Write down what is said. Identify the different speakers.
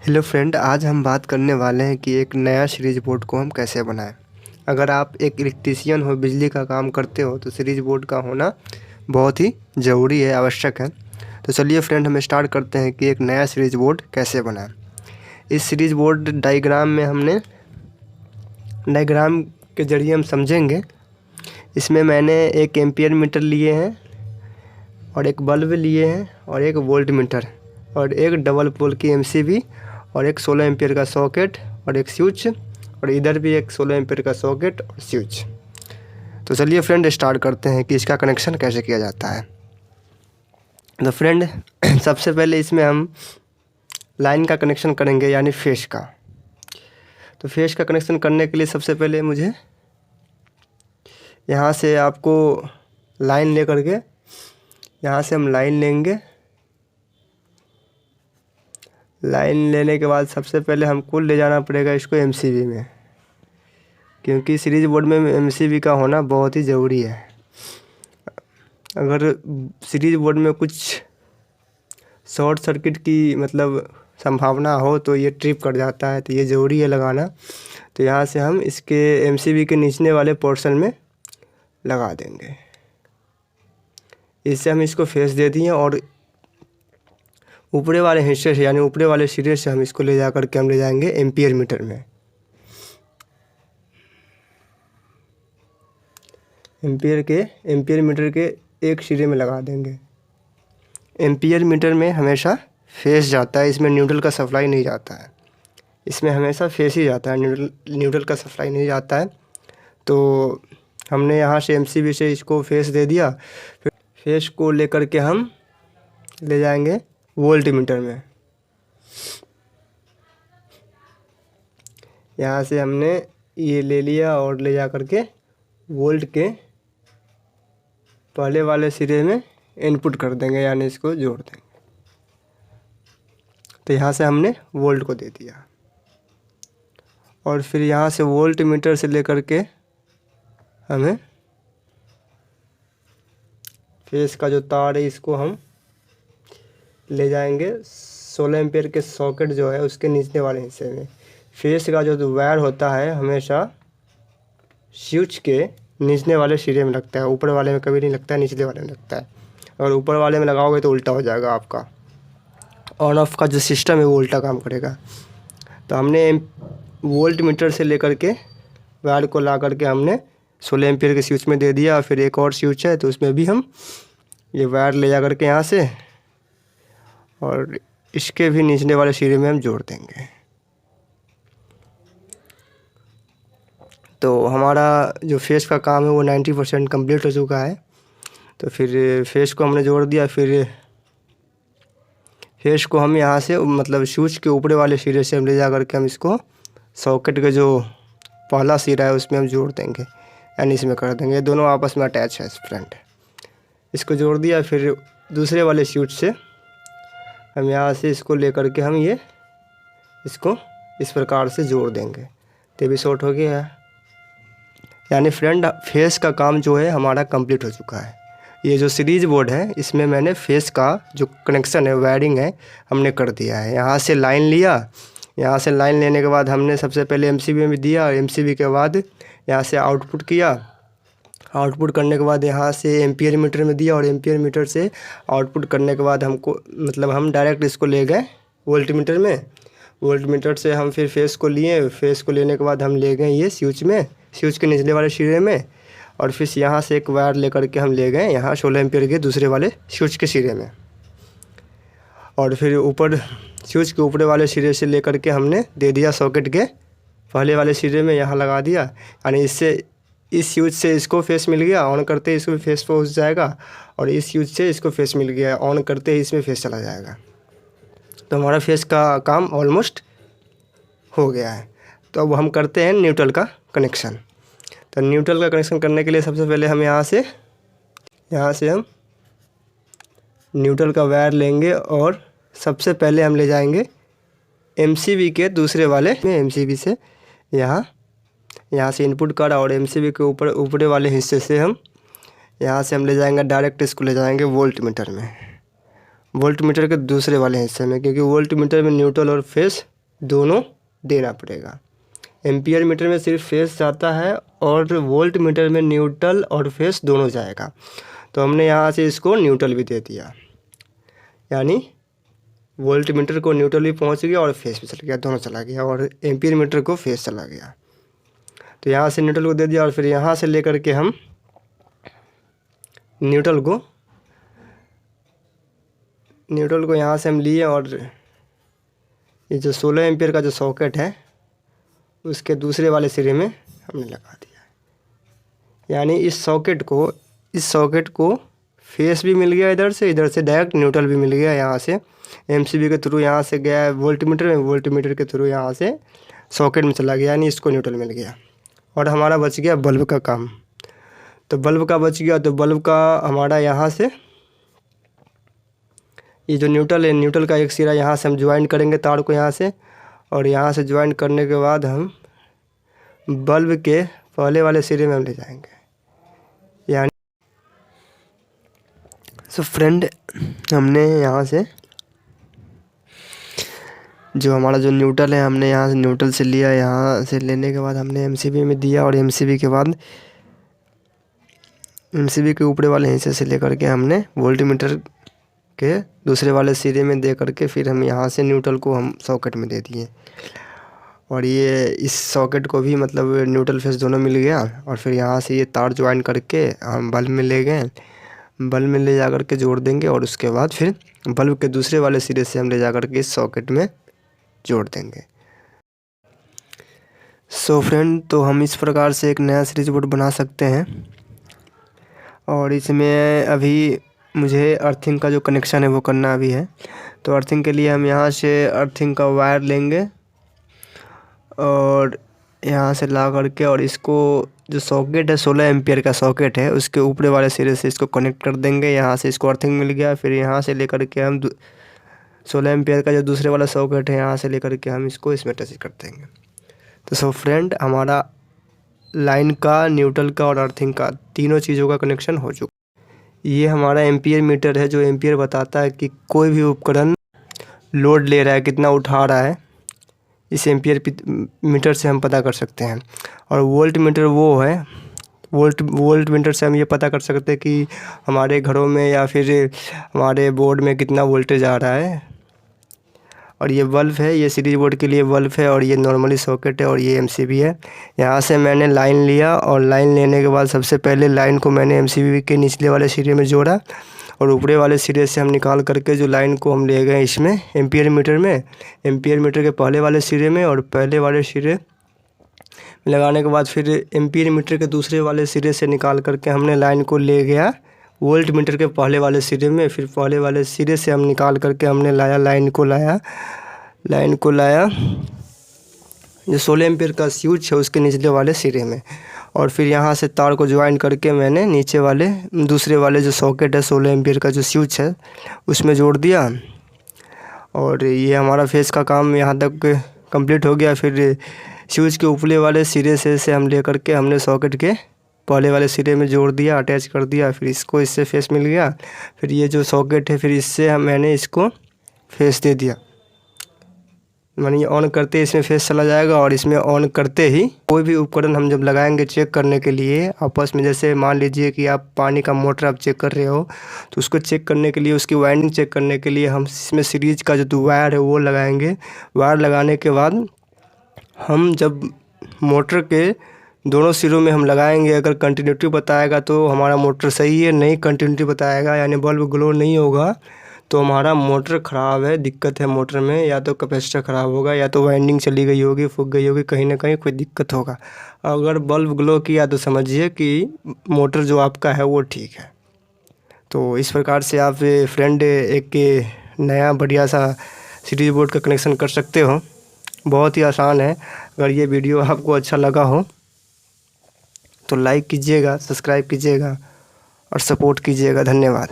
Speaker 1: Hello friend, आज हम बात करने वाले हैं कि एक नया सीरीज बोर्ड को हम कैसे बनाएं। अगर आप एक इलेक्ट्रीशियन हो, बिजली का काम करते हो, तो सीरीज बोर्ड का होना बहुत ही ज़रूरी है, आवश्यक है। तो चलिए फ्रेंड, हम स्टार्ट करते हैं कि एक नया सीरीज बोर्ड कैसे बनाएं। इस सीरीज बोर्ड डायग्राम के ज़रिए हम समझेंगे। इसमें मैंने एक एम्पियर मीटर लिए हैं और एक बल्ब लिए हैं और एक वोल्ट मीटर और एक डबल पोल की एमसीबी और एक 16 एम्पियर का सॉकेट और एक स्विच, और इधर भी एक 16 एम्पियर का सॉकेट और स्विच। तो चलिए फ्रेंड, स्टार्ट करते हैं कि इसका कनेक्शन कैसे किया जाता है। तो फ्रेंड, सबसे पहले इसमें हम लाइन का कनेक्शन करेंगे, यानी फेस का। तो फेस का कनेक्शन करने के लिए सबसे पहले मुझे यहाँ से आपको लाइन ले करके यहाँ से हम लाइन लेंगे। लाइन लेने के बाद सबसे पहले हमको ले जाना पड़ेगा इसको एमसीबी में, क्योंकि सीरीज बोर्ड में एमसीबी का होना बहुत ही ज़रूरी है। अगर सीरीज बोर्ड में कुछ शॉर्ट सर्किट की संभावना हो तो ये ट्रिप कर जाता है, तो ये ज़रूरी है लगाना। तो यहाँ से हम इसके एमसीबी के निचले वाले पोर्शन में लगा देंगे। इससे हम इसको फेस दे दिए और ऊपरे वाले हिस्से से, यानी ऊपरे वाले सिरे से हम इसको ले जाएंगे एम्पियर मीटर में। एम्पियर मीटर के एक सिरे में लगा देंगे। एम्पियर मीटर में हमेशा फेस जाता है, इसमें न्यूट्रल का सप्लाई नहीं जाता है। इसमें हमेशा फेस ही जाता है, न्यूट्रल का सप्लाई नहीं जाता है। तो हमने यहाँ से एमसीबी से इसको फेस दे दिया। फिर फेस को लेकर के हम ले जाएंगे वोल्ट मीटर में। यहाँ से हमने ये ले लिया और ले जा कर के वोल्ट के पहले वाले सिरे में इनपुट कर देंगे, यानी इसको जोड़ देंगे। तो यहाँ से हमने वोल्ट को दे दिया और फिर यहाँ से वोल्ट मीटर से लेकर के हमें फेस का जो तार है इसको हम ले जाएंगे 16 एम्पियर के सॉकेट जो है उसके निचले वाले हिस्से में। फेस का जो वायर होता है हमेशा स्विच के निचले वाले सिरे में लगता है, ऊपर वाले में कभी नहीं लगता है, निचले वाले में लगता है। और ऊपर वाले में लगाओगे तो उल्टा हो जाएगा, आपका ऑन ऑफ का जो सिस्टम है वो उल्टा काम करेगा। तो हमने वोल्ट मीटर से लेकर के वायर को ला करके हमने 16 एम्पियर के स्विच में दे दिया। फिर एक और स्विच है तो उसमें भी हम ये वायर ले जा करके यहाँ से और इसके भी निचले वाले सिरे में हम जोड़ देंगे। तो हमारा जो फेस का काम है वो 90% कंप्लीट हो चुका है। तो फिर फेस को हमने जोड़ दिया। फिर फेस को हम यहाँ से स्विच के ऊपरे वाले सिरे से हम ले जा करके हम इसको सॉकेट के जो पहला सिरा है उसमें हम जोड़ देंगे, यानी इसमें कर देंगे। ये दोनों आपस में अटैच है फ्रेंड। इसको जोड़ दिया। फिर दूसरे वाले स्विच से हम यहाँ से इसको लेकर के हम इसको इस प्रकार से जोड़ देंगे। तो भी शॉर्ट हो गया है, यानी फ्रेंड फेस का काम जो है हमारा कंप्लीट हो चुका है। ये जो सीरीज बोर्ड है इसमें मैंने फेस का जो कनेक्शन है, वायरिंग है, हमने कर दिया है। यहाँ से लाइन लिया। यहाँ से लाइन लेने के बाद हमने सबसे पहले एमसीबी में दिया और एमसीबी के बाद यहाँ से आउटपुट किया। आउटपुट करने के बाद यहाँ से एम्पियर मीटर में दिया और एम्पियर मीटर से आउटपुट करने के बाद हमको हम डायरेक्ट इसको ले गए वोल्ट मीटर में। वोल्ट मीटर से हम फिर फेस को लिए। फेस को लेने के बाद हम ले गए ये स्विच में, स्विच के निचले वाले सिरे में। और फिर यहाँ से एक वायर लेकर के हम ले गए यहाँ 16 एम्पियर के दूसरे वाले स्विच के सिरे में। और फिर ऊपर स्विच के ऊपरे वाले सिरे से लेकर के हमने दे दिया सॉकेट के पहले वाले सिरे में, यहाँ लगा दिया। यानी इससे इस स्विच से इसको फेस मिल गया, ऑन करते ही इसको फेस पहुँच जाएगा। और इस स्विच से इसको फेस मिल गया, ऑन करते ही इसमें फेस चला जाएगा। तो हमारा फेस का काम ऑलमोस्ट हो गया है। तो अब हम करते हैं न्यूट्रल का कनेक्शन। तो न्यूट्रल का कनेक्शन करने के लिए सबसे पहले हम यहाँ से हम न्यूट्रल का वायर लेंगे और सबसे पहले हम ले जाएंगे एमसीबी के दूसरे वाले में। एमसीबी से यहाँ से इनपुट कर और एमसीबी के ऊपरे वाले हिस्से से हम यहाँ से हम ले जाएंगे डायरेक्ट, इसको ले जाएंगे वोल्ट मीटर में, वोल्ट मीटर के दूसरे वाले हिस्से में, क्योंकि वोल्ट मीटर में न्यूट्रल और फेस दोनों देना पड़ेगा। एम्पियर मीटर में सिर्फ फेस जाता है और वोल्ट मीटर में न्यूट्रल और फेस दोनों जाएगा। तो हमने यहाँ से इसको न्यूट्रल भी दे दिया, यानी वोल्ट मीटर को न्यूट्रल भी पहुँच गया और फेस भी चला गया, दोनों चला गया, और एम्पियर मीटर को फेस चला गया। तो यहाँ से न्यूट्रल को दे दिया और फिर यहाँ से लेकर के हम न्यूट्रल को यहाँ से हम लिए और ये जो 16 एम्पियर का जो सॉकेट है उसके दूसरे वाले सिरे में हमने लगा दिया है। यानी इस सॉकेट को फेस भी मिल गया, इधर से डायरेक्ट न्यूट्रल भी मिल गया। यहाँ से एमसीबी के थ्रू यहाँ से गया वोल्ट मीटर के थ्रू यहाँ से सॉकेट में चला गया, यानी इसको न्यूट्रल मिल गया और हमारा बच गया बल्ब का काम। तो बल्ब का बच गया, तो बल्ब का हमारा यहाँ से ये जो न्यूट्रल है, न्यूट्रल का एक सिरा यहाँ से हम ज्वाइन करेंगे तार को यहाँ से, और यहाँ से ज्वाइन करने के बाद हम बल्ब के पहले वाले सिरे में हम ले जाएंगे। यानी सो फ्रेंड, हमने यहाँ से जो हमारा जो न्यूट्रल है हमने यहाँ से न्यूट्रल से लिया। यहाँ से लेने के बाद हमने एमसीबी में दिया और एमसीबी के बाद एमसीबी के ऊपरी वाले हिस्से से लेकर के हमने वोल्ट मीटर के दूसरे वाले सिरे में दे करके फिर हम यहाँ से न्यूट्रल को हम सॉकेट में दे दिए। और ये इस सॉकेट को भी मतलब न्यूट्रल फेस दोनों मिल गया। और फिर यहाँ से ये तार ज्वाइन करके हम बल्ब में ले गए, बल्ब में ले जा कर के जोड़ देंगे और उसके बाद फिर बल्ब के दूसरे वाले सिरे से हम ले जा कर के इस सॉकेट में जोड़ देंगे। सो फ्रेंड, तो हम इस प्रकार से एक नया सीरीज बोर्ड बना सकते हैं। और इसमें अभी मुझे अर्थिंग का जो कनेक्शन है वो करना अभी है। तो अर्थिंग के लिए हम यहाँ से अर्थिंग का वायर लेंगे और यहाँ से ला करके और इसको जो सॉकेट है 16 एम्पियर का सॉकेट है उसके ऊपरी वाले सिरे से इसको कनेक्ट कर देंगे। यहाँ से इसको अर्थिंग मिल गया। फिर यहाँ से लेकर के हम 16 एम्पियर का जो दूसरे वाला सॉकेट है यहाँ से लेकर के हम इसको इसमें टच कर देंगे। तो सो फ्रेंड, हमारा लाइन का, न्यूट्रल का और अर्थिंग का तीनों चीज़ों का कनेक्शन हो चुका। ये हमारा एम्पियर मीटर है जो एम्पियर बताता है कि कोई भी उपकरण लोड ले रहा है, कितना उठा रहा है, इस एम्पियर मीटर से हम पता कर सकते हैं। और वोल्ट मीटर वो है, वोल्ट मीटर से हम ये पता कर सकते हैं कि हमारे घरों में या फिर हमारे बोर्ड में कितना वोल्टेज आ रहा है। और ये बल्ब है, ये सीरीज बोर्ड के लिए बल्ब है और ये नॉर्मली सॉकेट है और ये एमसीबी है। यहाँ से मैंने लाइन लिया और लाइन लेने के बाद सबसे पहले लाइन को मैंने एमसीबी के निचले वाले सिरे में जोड़ा और ऊपरी वाले सिरे से हम निकाल करके जो लाइन को हम ले गए इसमें एम्पियर मीटर के पहले वाले सिरे में, और पहले वाले सिरे लगाने के बाद फिर एम्पियर मीटर के दूसरे वाले सिरे से निकाल करके हमने लाइन को ले गया वोल्ट मीटर के पहले वाले सिरे में। फिर पहले वाले सिरे से हम निकाल करके हमने लाइन को लाया जो 16 एम्पियर का स्विच है उसके निचले वाले सिरे में। और फिर यहाँ से तार को ज्वाइन करके मैंने नीचे वाले दूसरे वाले जो सॉकेट है 16 एम्पियर का जो स्विच है उसमें जोड़ दिया। और ये हमारा फेस का काम यहाँ तक कंप्लीट हो गया। फिर स्विच के ऊपरी वाले सिरे से हम ले करके हमने सॉकेट के पहले वाले सिरे में जोड़ दिया, अटैच कर दिया। फिर इसको इससे फेस मिल गया। फिर ये जो सॉकेट है फिर इससे मैंने इसको फेस दे दिया, मानिए ऑन करते इसमें फेस चला जाएगा। और इसमें ऑन करते ही कोई भी उपकरण हम जब लगाएंगे चेक करने के लिए आपस में, जैसे मान लीजिए कि आप पानी का मोटर आप चेक कर रहे हो तो उसको चेक करने के लिए, उसकी वाइंडिंग चेक करने के लिए हम इसमें सीरीज का जो वायर है वो लगाएंगे। वायर लगाने के बाद हम जब मोटर के दोनों सिरों में हम लगाएंगे, अगर कंटिन्यूटी बताएगा तो हमारा मोटर सही है, नहीं कंटिन्यूटी बताएगा यानी बल्ब ग्लो नहीं होगा तो हमारा मोटर ख़राब है, दिक्कत है मोटर में, या तो कैपेसिटर ख़राब होगा या तो वाइंडिंग चली गई होगी, फूक गई होगी, कहीं ना कहीं कोई दिक्कत होगा। अगर बल्ब ग्लो किया तो समझिए कि मोटर जो आपका है वो ठीक है। तो इस प्रकार से आप फ्रेंड एक नया बढ़िया सा सीरीज बोर्ड का कनेक्शन कर सकते हो, बहुत ही आसान है। अगर ये वीडियो आपको अच्छा लगा हो तो लाइक कीजिएगा, सब्सक्राइब कीजिएगा और सपोर्ट कीजिएगा। धन्यवाद।